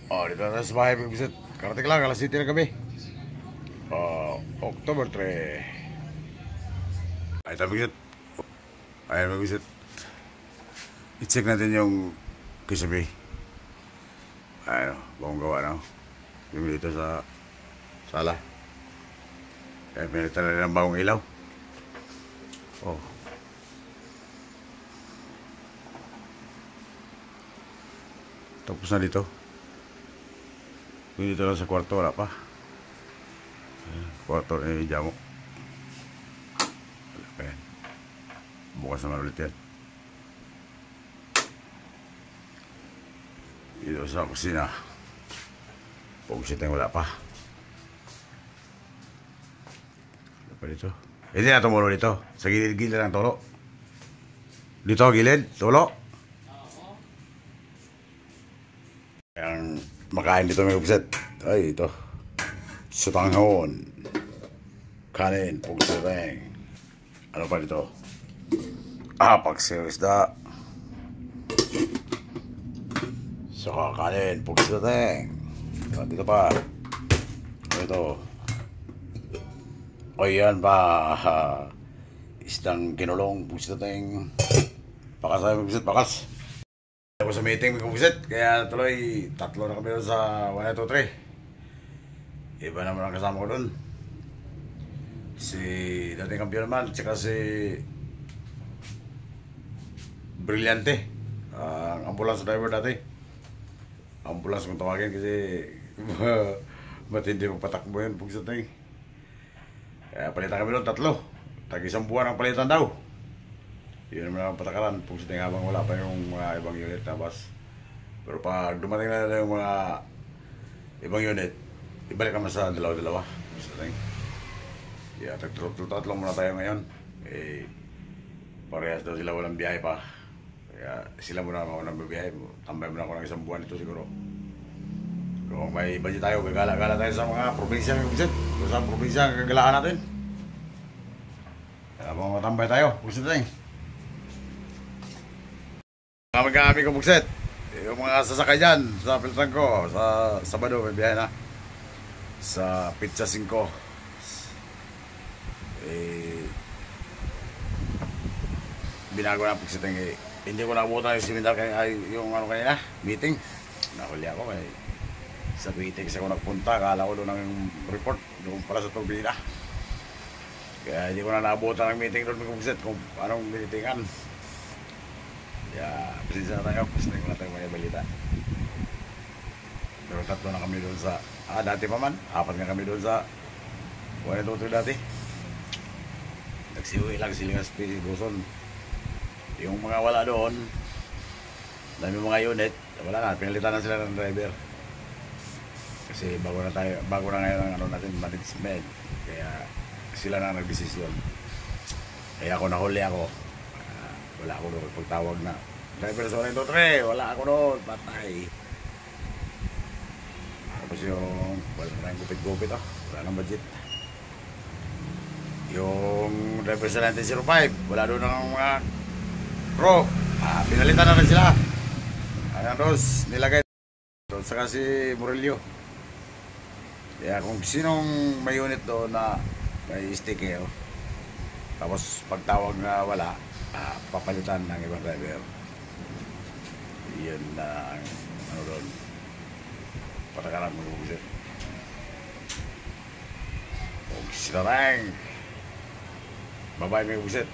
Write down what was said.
Oh, dito na tayo sa bahay mga bisit. Karating lang, alas 7 na kami. October 3. Ay, tayo bisit. Ayan mga bisit. I-check natin yung kisabi. Ayan, bagong gawa na. Yung dito sa sala. Kaya pinalitan na rin ang bagong ilaw. Oh. Tapos na dito. Dito lang sa kwarto, wala pa. Kwarto ni Jamo. Wala pa yan. Bukas naman ulit yan. Dito sa kusina. Pagsit na wala pa. Wala pa dito. Hindi na tumulo dito. Sa gilid-gilid ng tulo. Dito, gilid, tulo. Yang makain dito may upset. Ay, ito. Sutanghon. Kanin, pugsiteng. Ano pa dito? Paksiw isda. Saka kanin, pugsiteng. Dito pa. Ano ito? O yan pa. Isdang kinulong, pugsiteng. Pakas tayo may pakas. Ako sa meeting may kumpisit, kaya tuloy tatlo na kami doon sa 1, 2, 3. Iba naman ang kasama ko doon. Si dating kampiyon naman, tsaka si Brillante, ang ambulance driver dati. Ambulance kung tawagin kasi matindi magpatakbo yun pagsit na yun. Kaya palitan kami doon, tatlo. Tag-isang buwan ang palitan daw. Yun naman ang patakaran, pagsiting habang wala pa yung mga ibang unit na bus. Pero pag dumating na yung mga ibang unit, ibalik naman sa dalawa-dalawa. Yeah, tatlo muna tayo ngayon. Parehas daw sila walang biyahe pa. Kaya sila muna maunang bibiyahe. Tambay muna ako ng isang buwan ito siguro. Kung may budget tayo, gagala-gala tayo sa mga probinsya. Kung saan probinsya ang gagalaan natin. Kaya matambay tayo, puso tayo. Magkakami ko bukset. Yung mga sasakay dyan sa Piltran ko, sa Sabado may biyahe na. Sa Pizza 5. Binago na bukset hindi ko nabutan yung seminar yung ano kanina, meeting. Nahuli ako sa meeting kasi ako nagpunta, kala ko doon ng report, doon pala sa turbina. Kaya hindi ko na nabutan ng meeting doon bukset kung anong meetingan. Yeah, presensya na tayo. Gusto na tayo may balita. Pero tatlo na kami doon sa dati pa man, 4 nga kami doon sa 1, 2, 3 dati. Nagsiuwi lang sila sa Luzon. Yung mga wala doon, dami mga unit, wala na, pinalitan na sila ng driver. Kasi bago na ngayon ang ano natin, management. Kaya sila na nagdesisyon. Kaya ako nahuli ako. Wala ako doon pagtawag na driver sa 1, 2, 3, wala ako doon, patay. Tapos yung wala na yung gupit-gupit wala nang budget. Yung driver sa 1905, wala doon ang mga pro. Pinalitan na rin sila. Ayan doon, nilagay doon sa kasi Murillo. Kaya kung sinong may unit doon na may sticker, tapos pagtawag na wala, papalitan ng ibang driver. Yan na ang ano doon, patakaran mo buset. Huwag sila lang babae may buset.